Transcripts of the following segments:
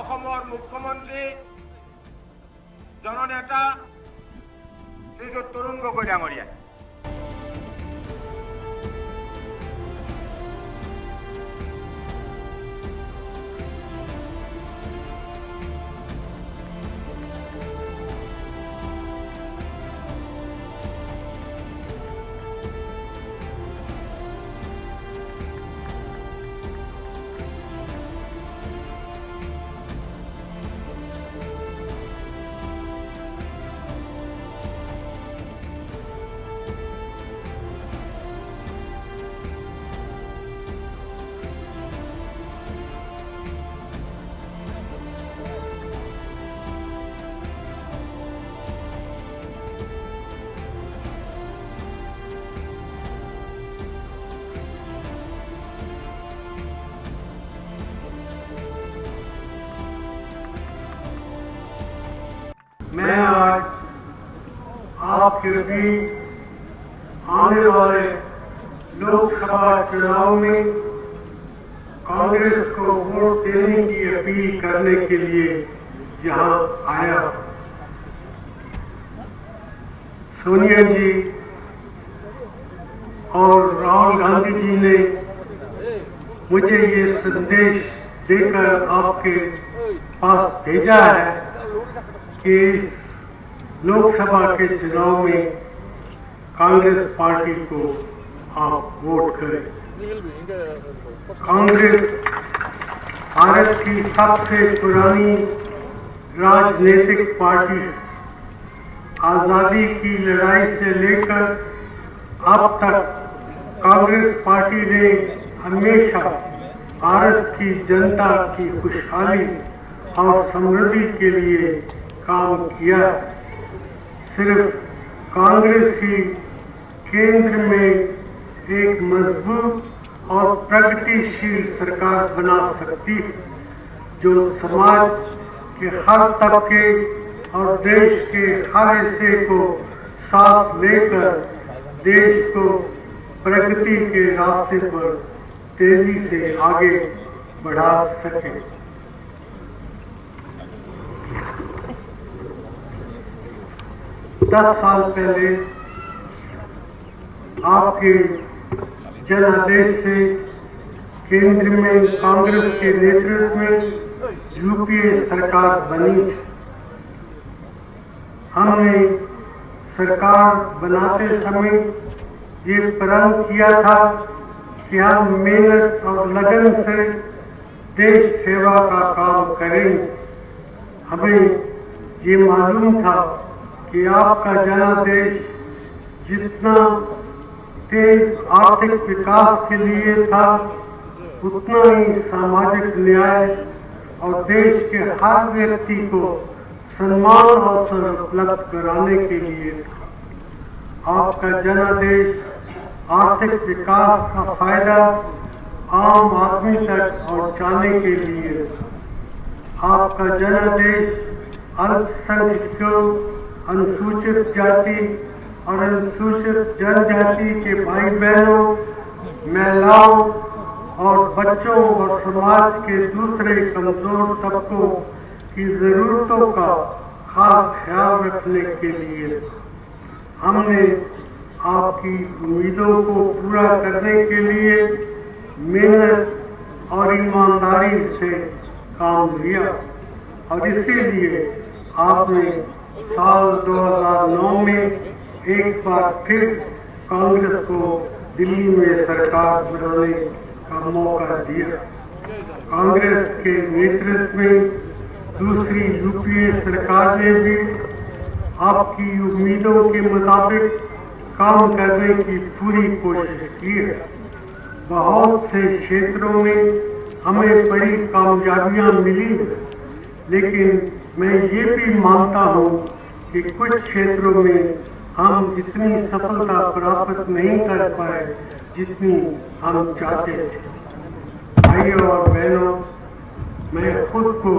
मुख्यमंत्री जननेता श्रीजुत तरुण गगৈ डांगरिया मैं आज आपके बीच आने वाले लोकसभा चुनाव में कांग्रेस को वोट देने की अपील करने के लिए यहाँ आया। सोनिया जी और राहुल गांधी जी ने मुझे ये संदेश देकर आपके पास भेजा है कि इस लोकसभा के चुनाव में कांग्रेस पार्टी को आप वोट करें। कांग्रेस भारत की सबसे पुरानी राजनीतिक पार्टी है। आजादी की लड़ाई से लेकर अब तक कांग्रेस पार्टी ने हमेशा भारत की जनता की खुशहाली और समृद्धि के लिए काम किया। सिर्फ कांग्रेस ही केंद्र में एक मजबूत और प्रगतिशील सरकार बना सकती है, जो समाज के हर तबके और देश के हर हिस्से को साथ लेकर देश को प्रगति के रास्ते पर तेजी से आगे बढ़ा सके। दस साल पहले आपके जनादेश से केंद्र में कांग्रेस के नेतृत्व में यूपीए सरकार बनी थी। हमने सरकार बनाते समय ये प्रण किया था कि हम मेहनत और लगन से देश सेवा का काम करेंगे। हमें ये मालूम था कि आपका जनादेश जितना तेज आर्थिक विकास के लिए था, उतना ही सामाजिक न्याय और देश के हर व्यक्ति को सम्मान अवसर उपलब्ध कराने के लिए था। आपका जनादेश आर्थिक विकास का फायदा आम आदमी तक पहुंचाने के लिए था। आपका जनादेश अल्पसंख्यकों, अनुसूचित जाति और अनुसूचित जनजाति के भाई बहनों, महिलाओं और बच्चों और समाज के दूसरे कमजोर तबकों की जरूरतों का खास ख्याल रखने के लिए हमने आपकी उम्मीदों को पूरा करने के लिए मेहनत और ईमानदारी से काम लिया और इसीलिए आपने साल 2009 में एक बार फिर कांग्रेस को दिल्ली में सरकार बनाने का मौका दिया। कांग्रेस के नेतृत्व में दूसरी यूपीए सरकार ने भी आपकी उम्मीदों के मुताबिक काम करने की पूरी कोशिश की है। बहुत से क्षेत्रों में हमें बड़ी कामयाबियां मिली, लेकिन मैं ये भी मानता हूँ कि कुछ क्षेत्रों में हम इतनी सफलता प्राप्त नहीं कर पाए जितनी हम चाहते थे। भाइयों और बहनों, मैं खुद को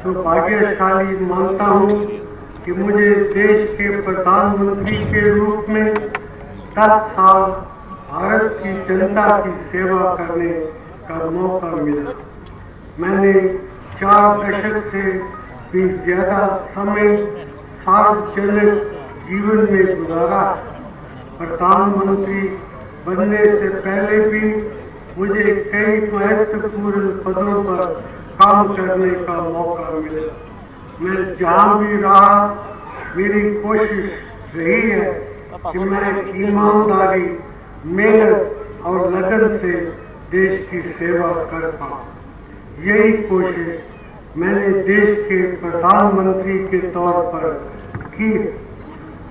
सौभाग्यशाली मानता हूँ कि मुझे देश के प्रधानमंत्री के रूप में 10 साल भारत की जनता की सेवा करने का मौका मिला। मैंने 4 दशक से भी ज्यादा समय सार्वजनिक जीवन में गुजारा। प्रधानमंत्री बनने से पहले भी मुझे कई महत्वपूर्ण पदों पर काम करने का मौका मिला। मैं जहाँ भी रहा, मेरी कोशिश रही है कि मैं ईमानदारी, मेहनत और लगन से देश की सेवा कर पाऊँ। यही कोशिश मैंने देश के प्रधानमंत्री के तौर पर की।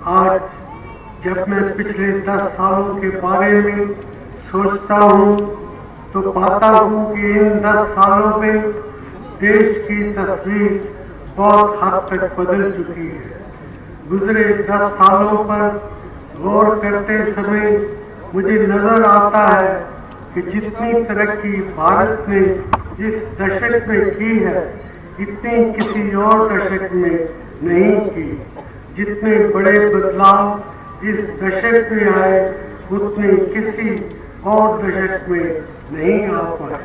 आज जब मैं पिछले 10 सालों के बारे में सोचता हूँ तो पाता हूँ कि इन 10 सालों में देश की तस्वीर बहुत हद तक बदल चुकी है। गुजरे 10 सालों पर गौर करते समय मुझे नजर आता है कि जितनी तरक्की भारत ने इस दशक में की है, इतनी किसी और दशक में नहीं की। जितने बड़े बदलाव इस दशक में आए, उतने किसी और दशक में नहीं आ पाए।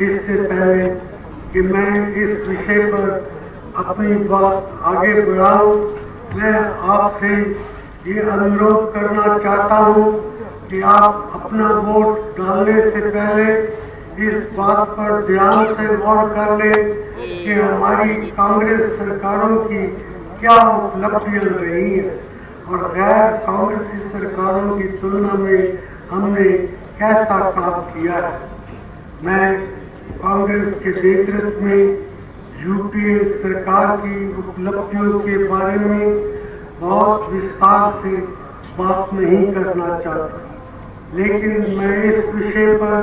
इससे पहले कि मैं इस विषय पर अपनी बात आगे बढ़ाऊं, मैं आपसे ये अनुरोध करना चाहता हूं कि आप अपना वोट डालने से पहले इस बात पर ध्यान से गौर कर लें कि हमारी कांग्रेस सरकारों की क्या उपलब्धियां रही हैं और गैर कांग्रेसी सरकारों की तुलना में हमने कैसा काम किया है। मैं कांग्रेस के नेतृत्व में यूपीए सरकार की उपलब्धियों के बारे में बहुत विस्तार से बात नहीं करना चाहता, लेकिन मैं इस विषय पर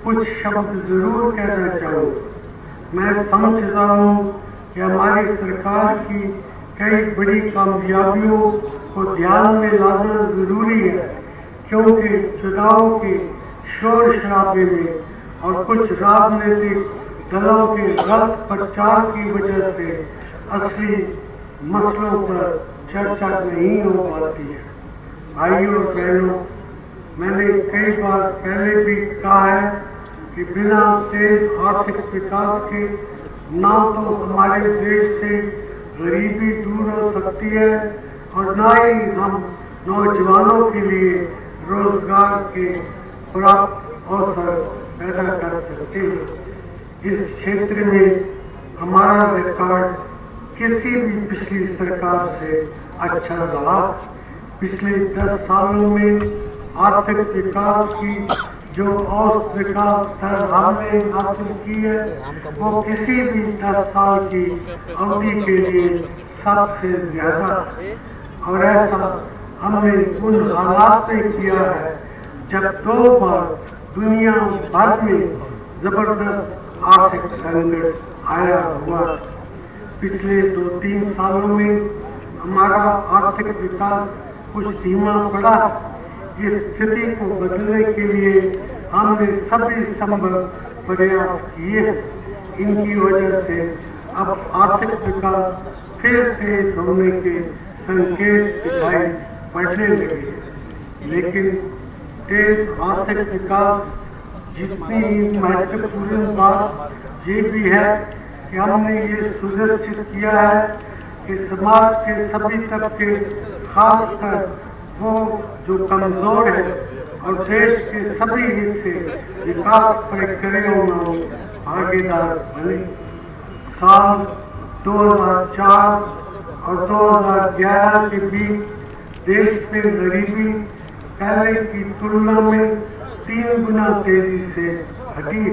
कुछ शब्द जरूर कहना चाहूँगा। मैं समझता हूँ कि हमारी सरकार की कई बड़ी कामयाबियों को ध्यान में लाना जरूरी है, क्योंकि चुनाव के शोर शराबे में और कुछ राजनीतिक दलों के गलत प्रचार की वजह से असली मसलों पर चर्चा नहीं हो पाती है। भाइयों और बहनों, मैंने कई बार पहले भी कहा है कि बिना तेज आर्थिक विकास के ना तो हमारे देश से गरीबी दूर हो सकती है और ना ही हम नौजवानों के लिए रोजगार के प्राप्त अवसर पैदा कर सकते हैं। इस क्षेत्र में हमारा रिकॉर्ड किसी भी पिछली सरकार से अच्छा रहा। पिछले 10 सालों में आर्थिक विकास की जो औसत विकास दर हमने हासिल की है, वो किसी भी 10 साल की अवधि के लिए सबसे ज्यादा, और ऐसा हमने उन हालात में किया है जब 2 बार दुनिया भर में जबरदस्त आर्थिक संकट आया हुआ। पिछले 2-3 सालों में हमारा आर्थिक विकास कुछ धीमा पड़ा। इस स्थिति को बदलने के लिए हमने सभी संभव प्रयास किए। इनकी वजह से अब आर्थिक विकास फिर तेज होने के संकेत दिखाई पड़ने लगे। लेकिन तेज आर्थिक विकास जितनी महत्वपूर्ण बात ये भी है कि हमने ये सुनिश्चित किया है कि समाज के सभी तबके, खासकर वो जो कमजोर है और देश के सभी हिस्से विकास प्रक्रियाओं में भागीदार बने। साल 2004 और 2011 के बीच देश में गरीबी पहले की तुलना में 3 गुना तेजी से घटी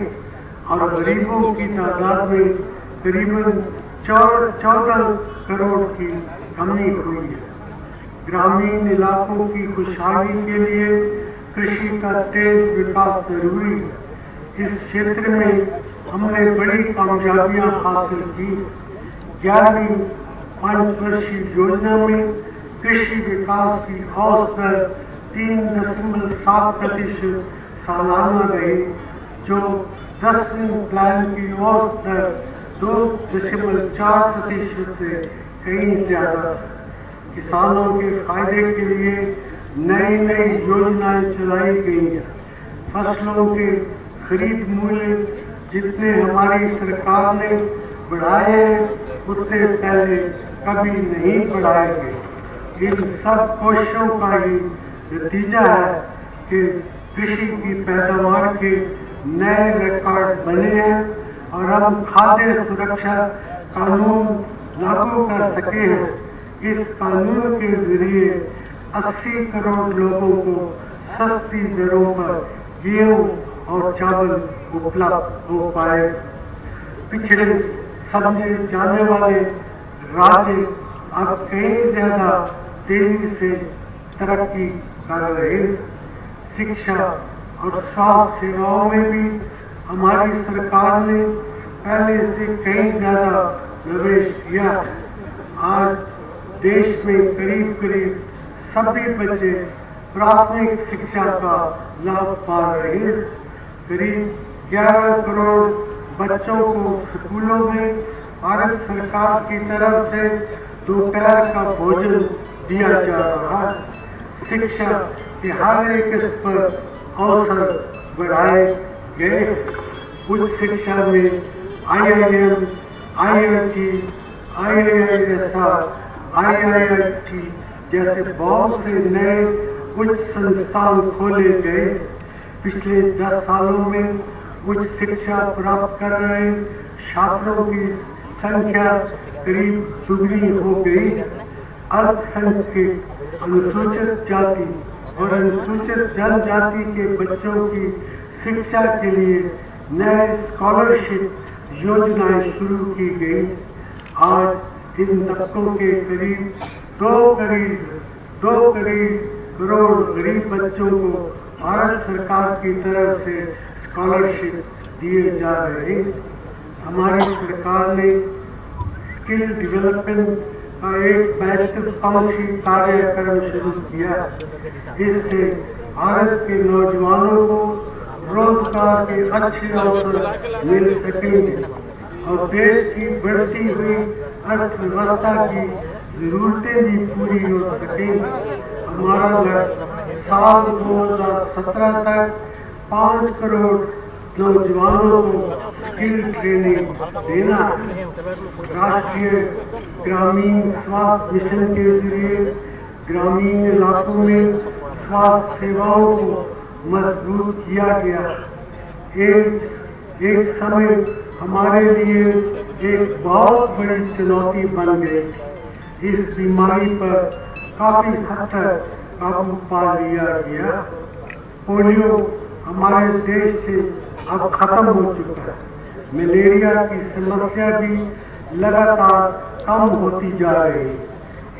और गरीबों की तादाद में करीबन 14 करोड़ की कमी हुई है। ग्रामीण इलाकों की खुशहाली के लिए कृषि का तेज विकास जरूरी है। इस क्षेत्र में हमने बड़ी कामयाबियां हासिल की। 11वीं पंचवर्षीय योजना में कृषि विकास की औसत दर 3.7% सालाना रही, जो 10वीं प्लान की औसत दर 2.4% से कहीं ज्यादा। किसानों के फायदे के लिए नई नई योजनाएं चलाई गई हैं। फसलों के खरीद मूल्य जितने हमारी सरकार ने बढ़ाए उससे पहले कभी नहीं बढ़ाए गए। इन सब कोशिशों का ही नतीजा है कि कृषि की पैदावार के नए रिकॉर्ड बने हैं और हम खाद्य सुरक्षा कानून लागू कर सके हैं। इस कानून के जरिए 80 करोड़ लोगों को सस्ती दरों पर गेहूं और चावल उपलब्ध हो पाए। पिछड़े समझे जाने वाले राज्य अब कई ज्यादा तेजी से तरक्की कर रहे हैं। शिक्षा और स्वास्थ्य सेवाओं में भी हमारी सरकार ने पहले से कई ज्यादा निवेश किया। आज देश में करीब करीब सभी बच्चे प्राथमिक शिक्षा का लाभ पा रहे हैं। करीब 11 करोड़ बच्चों को स्कूलों में भारत सरकार की तरफ से दोपहर का भोजन दिया जा रहा है। शिक्षा के हर एक स्तर पर अवसर बढ़ाए गए। उच्च शिक्षा में IIM, IIT, IISR, IIT जैसे बहुत से नए उच्च संस्थान खोले गए। पिछले 10 सालों में उच्च शिक्षा प्राप्त कर रहे छात्रों की संख्या करीब दुगनी हो गई। अल्पसंख्यक, अनुसूचित जाति और अनुसूचित जनजाति के बच्चों की शिक्षा के लिए नए स्कॉलरशिप योजनाएं शुरू की गई। आज इन तबकों के करीब 2 करोड़ गरीब बच्चों को भारत सरकार की तरफ से स्कॉलरशिप दिए जा रहे हैं। हमारी सरकार ने स्किल डेवलपमेंट का एक महत्वाकांक्षी कार्यक्रम शुरू किया। इससे भारत के नौजवानों को रोजगार के अच्छे अवसर मिल सकेंगे और देश की बढ़ती हुई अर्थव्यवस्था की जरूरतें भी पूरी हो सकेंगी। हमारा लक्ष्य साल 2017 तक 5 करोड़ नौजवानों को स्किल ट्रेनिंग देना है। राष्ट्रीय ग्रामीण स्वास्थ्य मिशन के जरिए ग्रामीण इलाकों में स्वास्थ्य सेवाओं को मजबूत किया गया। एक समय हमारे लिए एक बहुत बड़ी चुनौती बन गई। इस बीमारी पर काफी हद तक काबू पा लिया गया। पोलियो हमारे देश से अब खत्म हो चुका है। मलेरिया की समस्या भी लगातार कम होती जा रही है।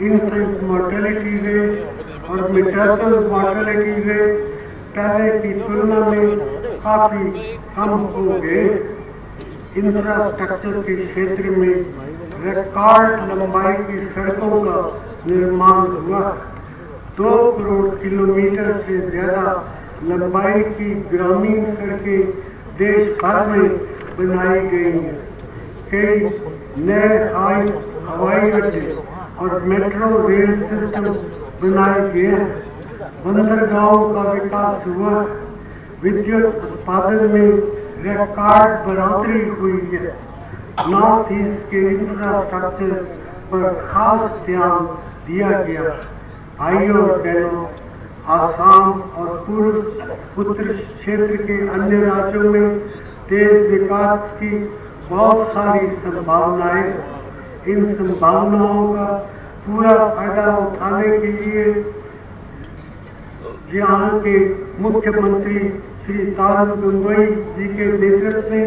इन्फेंट मोर्टेलिटी रेट और मैटरनल मोर्टेलिटी रेट पहले की तुलना में काफी कम हो गए। इंफ्रास्ट्रक्चर के क्षेत्र में रिकॉर्ड लंबाई की सड़कों का निर्माण हुआ। 2 करोड़ किलोमीटर से ज्यादा लंबाई की ग्रामीण सड़कें देश भर में बनाई गई हैं। कई नए हवाई अड्डे और मेट्रो रेल सिस्टम बनाए गए हैं। बंदरगाहों का विकास हुआ। विद्युत उत्पादन में रिकॉर्ड बढ़ोतरी हुई है। नॉर्थ ईस्ट के इंफ्रास्ट्रक्चर पर खास ध्यान दिया गया। भाइयों और बहनों, आसाम और पूर्व उत्तर क्षेत्र के अन्य राज्यों में तेज विकास की बहुत सारी संभावनाएं। इन संभावनाओं का पूरा फायदा उठाने के लिए यहाँ के मुख्यमंत्री श्री तारक गंगोई जी के नेतृत्व में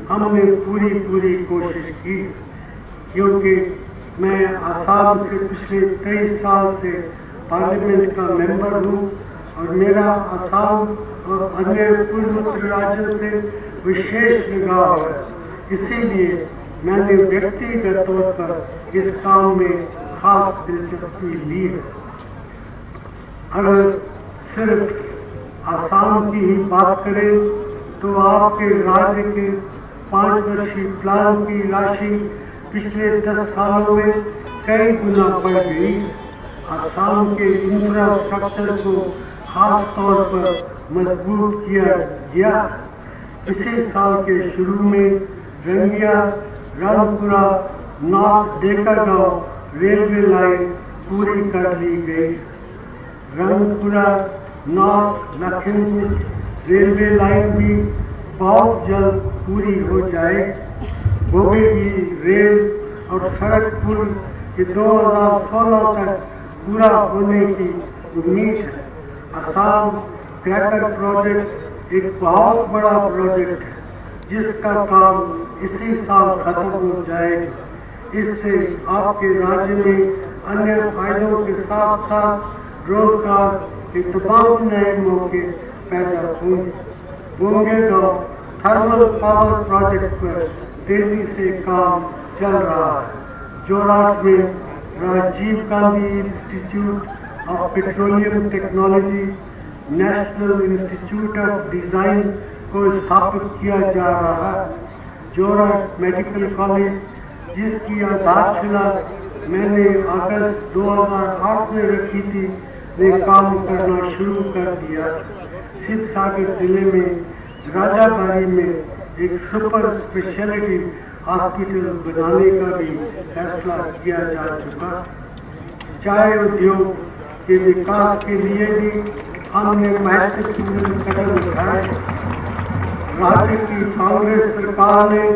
हमने पूरी कोशिश की। क्योंकि मैं आसाम से पिछले 23 साल से पार्लियामेंट का मेंबर हूँ और मेरा आसाम और अन्य पूर्वोत्तर राज्यों से विशेष लगाव है। इसीलिए मैंने व्यक्तिगत तौर पर इस काम में खास दिलचस्पी ली है। अगर सिर्फ आसाम की ही बात करें तो आपके राज्य के 5 वर्षीय प्लान की राशि पिछले 10 सालों में कई गुना बढ़ गई। आसाम के इंफ्रास्ट्रक्चर को खास तौर पर मजबूत किया गया। इसी साल के शुरू में Rangia Rangpura north डेकागांव railway line पूरी कर ली गई। Rangpura north Lakhanpur railway line भी बहुत जल्द पूरी हो जाए। बोगीबील रेल और सड़क पुल के 2016 तक पूरा होने की उम्मीद है। असम क्रैकर प्रोजेक्ट एक बहुत बड़ा प्रोजेक्ट है जिसका काम इसी साल खत्म हो जाएगा। इससे आपके राज्य में अन्य फायदों के साथ साथ रोजगार के तमाम नए मौके पैदा होंगे। बोंगेगांव थर्मल पावर प्रोजेक्ट पर तेजी से काम चल रहा है। जोरहाट में Rajiv Gandhi institute of petroleum technology national institute of design को स्थापित किया जा रहा है। जोरहाट मेडिकल कॉलेज जिसकी आधारशिला मैंने अगस्त 2008 में रखी थी ने काम करना शुरू कर दिया। सिद्धसागर जिले में राजाबाड़ी में एक सुपर स्पेशलिटी हॉस्पिटल बनाने का भी फैसला किया जा चुका। चाय उद्योग के विकास के लिए भी हमने महत्वपूर्ण कदम उठाए। राज्य की कांग्रेस सरकार ने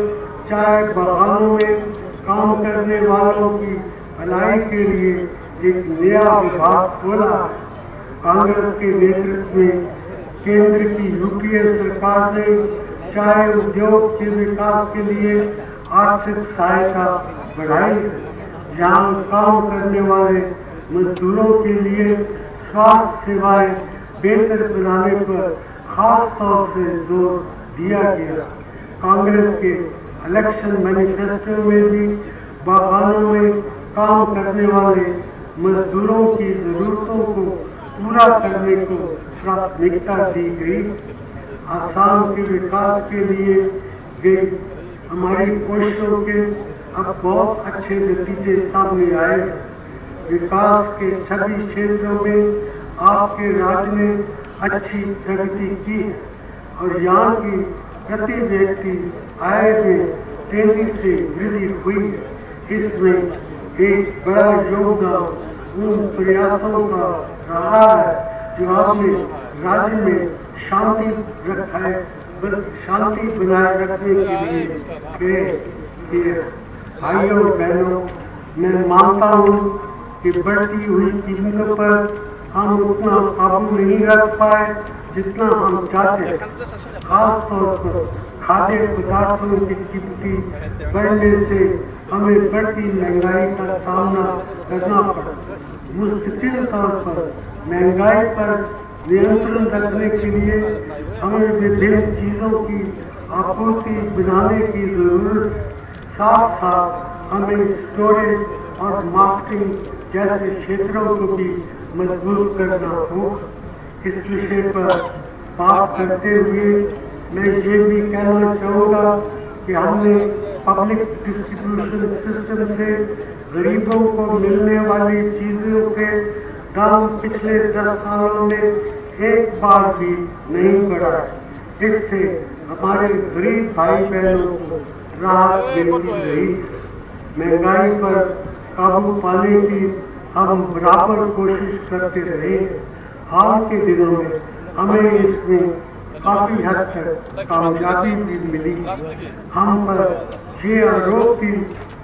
चाय बागानों में काम करने वालों की भलाई के लिए एक नया विभाग खोला। कांग्रेस के नेतृत्व में केंद्र की यूपीए सरकार ने चाय उद्योग के विकास के लिए आर्थिक सहायता बढ़ाई। यहाँ काम करने वाले मजदूरों के लिए स्वास्थ्य सेवाएं बेहतर बनाने पर खास तौर से जोर दिया गया। कांग्रेस के इलेक्शन मैनिफेस्टो में भी बागानों में काम करने वाले मजदूरों की जरूरतों को पूरा करने को प्राथमिकता दी गई। आसाम के विकास के लिए गई हमारी कोशिशों के अब बहुत अच्छे नतीजे सामने आए। विकास के सभी क्षेत्रों में आपके राज्य ने अच्छी प्रगति की और यहाँ की प्रति व्यक्ति आय में तेजी से वृद्धि हुई। इसमें एक बड़ा योगदान उन प्रयासों का रहा है जो आपने राज्य में शांति बनाए रखने के लिए किए। भाइयों बहनों, मैं मानता हूँ कि बढ़ती हुई कीमतों पर हम उतना काबू नहीं रख पाए जितना हम चाहते। खास तौर पर खाद्य पदार्थों की कीमती बढ़ने से हमें बढ़ती महंगाई का सामना करना पड़ा। मुस्तकिल तौर पर महंगाई पर नियंत्रण रखने के लिए हमें विभिन्न चीजों की आपूर्ति बढ़ाने की जरूरत। साथ साथ हमें स्टोरेज और मार्केटिंग जैसे क्षेत्रों को भी मजबूत करना हो। इस विषय पर बात करते हुए मैं ये भी कहना चाहूँगा कि हमने पब्लिक डिस्ट्रीब्यूशन सिस्टम से गरीबों को मिलने वाली चीजों के दाम पिछले 10 सालों में एक बार भी नहीं बढ़ा। इससे हमारे गरीब भाई बहनों को राहत मिलती रही। महंगाई पर काबू पाने की हम बराबर कोशिश करते रहे। हाल के दिनों में हमें इसमें काफी हद तक कामयाबी भी मिली। हम पर ये आरोप भी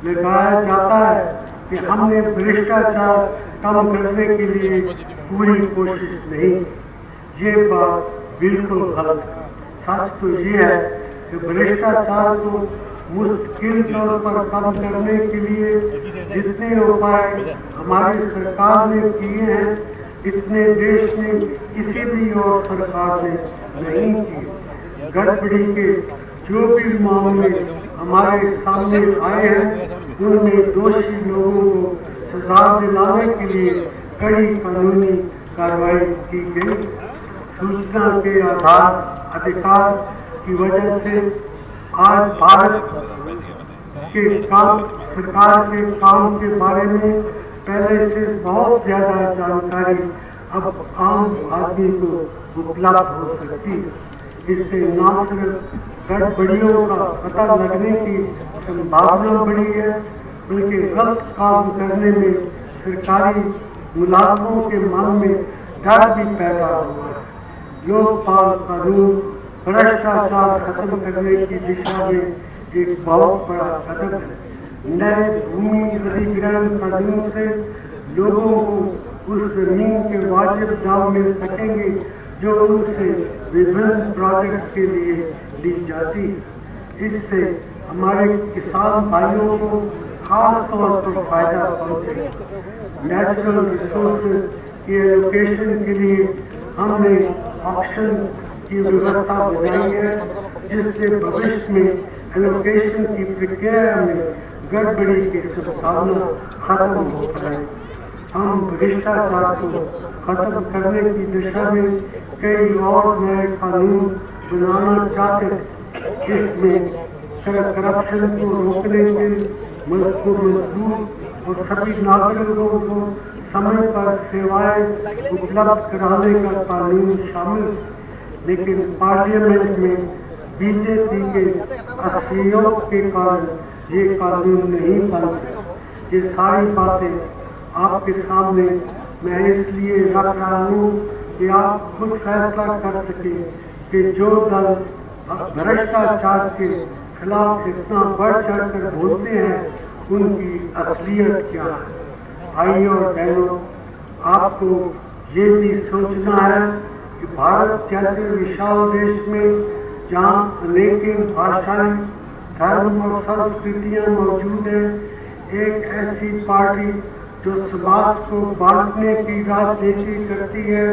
लगाया जाता है कि हमने भ्रष्टाचार कम करने के लिए पूरी कोशिश नहीं। ये बात बिल्कुल गलत है। सच तो ये है कि भ्रष्टाचार को मुश्किल तौर पर कम करने के लिए जितने उपाय हमारी सरकार ने किए हैं इतने देश ने किसी भी और सरकार ने नहीं किए। गड़बड़ी के जो भी मामले हमारे सामने आए हैं उनमें दोषी लोगों को सजा दिलाने के लिए कड़ी कानूनी कार्रवाई की गई। सूचना के आधार अधिकार की वजह से आज भारत के सरकार के काम के बारे में पहले से बहुत ज्यादा जानकारी अब आम आदमी को उपलब्ध हो सकती है। इससे न सिर्फ गड़बड़ियों का पता लगने की संभावना बढ़ी है, बल्कि गलत काम करने में सरकारी मुलाजमों के मन में डर भी पैदा हुआ है। लोकपाल कानून भ्रष्टाचार खत्म करने की दिशा में एक बहुत बड़ा कदम है। नए भूमि अधिग्रहण कानून से लोगों को उस जमीन के वाजिब दाम मिल सकेंगे जो उनसे विभिन्न प्रोजेक्ट के लिए ली जाती है। इससे हमारे किसान भाइयों को खास तौर पर फायदा पहुंचेगा। नेचुरल रिसोर्सेज के एलोकेशन के लिए हमने ऑक्शन की व्यवस्था बनाई है, जिससे भविष्य में एलोकेशन की प्रक्रिया में गड़बड़ी की संभावना खत्म हो सके। हम भ्रष्टाचार को खत्म करने की दिशा में कई और नए कानून बनाना चाहते हैं। इसमें करप्शन को रोकने के मजबूत और सभी नागरिकों को समय पर सेवाएं उपलब्ध कराने का कानून शामिल है। लेकिन पार्लियामेंट में बीजेपी के असहयोग के कारण ये कानून नहीं बन सके। ये सारी बातें आपके सामने मैं इसलिए रख रहा हूँ कि आप खुद फैसला कर सके कि जो दल भ्रष्टाचार के खिलाफ इतना बढ़ चढ़कर बोलते हैं उनकी असलियत क्या है। भाइयों और बहनों, आपको ये भी सोचना है कि भारत जैसे विशाल देश में जहाँ अनेक भाषाएं, धर्म और संस्कृतियां मौजूद हैं, एक ऐसी पार्टी जो समाज को बांटने की राजनीति करती है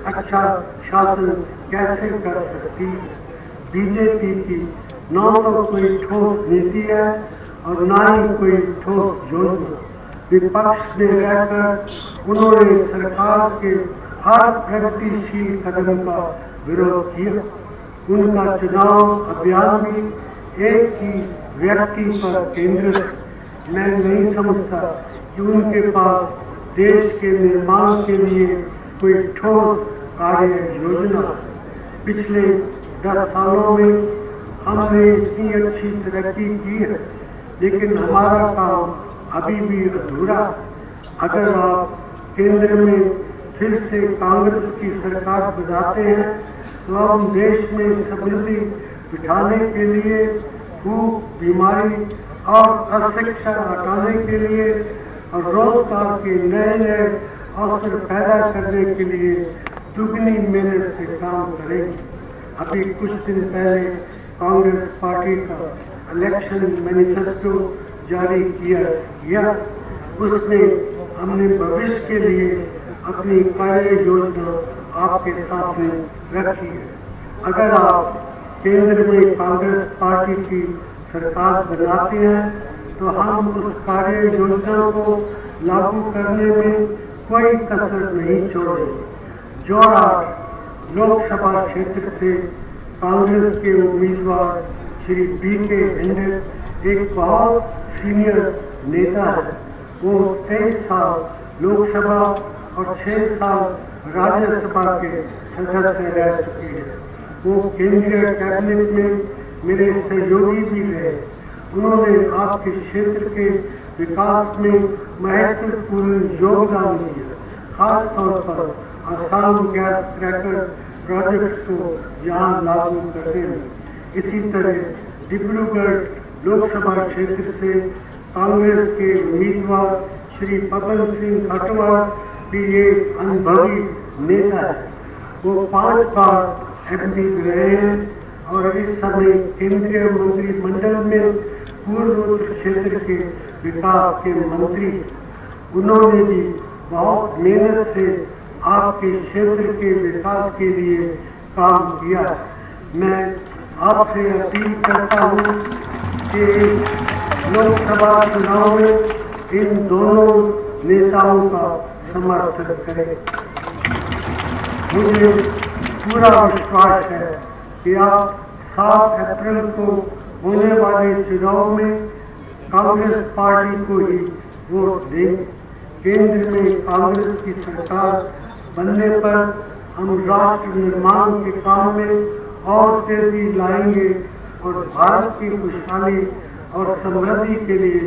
अच्छा शासन कैसे कर सकती है। बीजेपी की न तो कोई ठोस नीति है और न ही कोई ठोस योजना। विपक्ष में रहकर उन्होंने सरकार के हर प्रगतिशील कदम का विरोध किया। उनका चुनाव अभियान भी एक ही व्यक्ति पर केंद्रित। मैं नहीं समझता कि उनके पास देश के निर्माण के लिए कोई ठोस कार्य योजना। पिछले 10 सालों में हमने इतनी अच्छी तरक्की की है, लेकिन हमारा काम अभी भी अधूरा। अगर आप केंद्र में फिर से कांग्रेस की सरकार बनाते हैं तो हम देश में समृद्धि बिठाने के लिए, भूख, बीमारी और अशिक्षा हटाने के लिए और रोजगार के नए नए अवसर पैदा करने के लिए दुगनी मेहनत से काम करेंगे। अभी कुछ दिन पहले कांग्रेस पार्टी का इलेक्शन मैनिफेस्टो जारी किया गया। उसमें हमने भविष्य के लिए अपनी कार्य योजना आपके सामने रखी है। अगर आप केंद्र में कांग्रेस पार्टी की सरकार बनाते हैं तो हम उस कार्य योजना को लागू करने में कोई कसर नहीं छोड़ेंगे। जोरहाट लोकसभा क्षेत्र से कांग्रेस के उम्मीदवार श्री BK हिंडे एक बहुत सीनियर नेता है। वो 23 साल लोकसभा और 6 साल राज्यसभा के सदस्य रह चुके हैं। वो केंद्रीय कैबिनेट में मेरे सहयोगी भी रहे। उन्होंने आपके क्षेत्र के विकास में महत्वपूर्ण योगदान दिया, खास तौर पर आसाम गैस क्रैकर प्रोजेक्ट को यहाँ लागू करने में। इसी तरह डिब्रूगढ़ लोकसभा क्षेत्र से कांग्रेस के उम्मीदवार श्री पवन सिंह खटवाल भी एक अनुभवी नेता है। वो 5 बार MP रहे हैं और इस समय केंद्रीय मंत्रिमंडल में पूर्वोत्तर क्षेत्र के विकास के मंत्री। उन्होंने भी बहुत मेहनत से आपके क्षेत्र के विकास के लिए काम किया। मैं आपसे अपील करता हूँ कि लोकसभा चुनाव में इन दोनों नेताओं का समर्थन करें। मुझे पूरा विश्वास है कि आप 7 अप्रैल को होने वाले चुनाव में कांग्रेस पार्टी को ही वोट दें। केंद्र में कांग्रेस की सरकार बनने पर हम राष्ट्र निर्माण के काम में और तेजी लाएंगे और भारत की खुशहाली और समृद्धि के लिए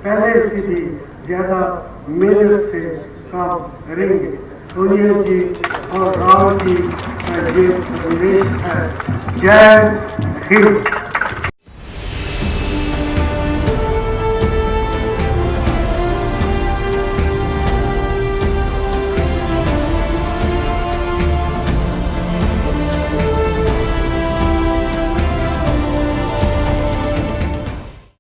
पहले से भी ज्यादा मेहनत से काम करेंगे। सोनिया जी और राहुल जी का ये संदेश है। जय हिंद।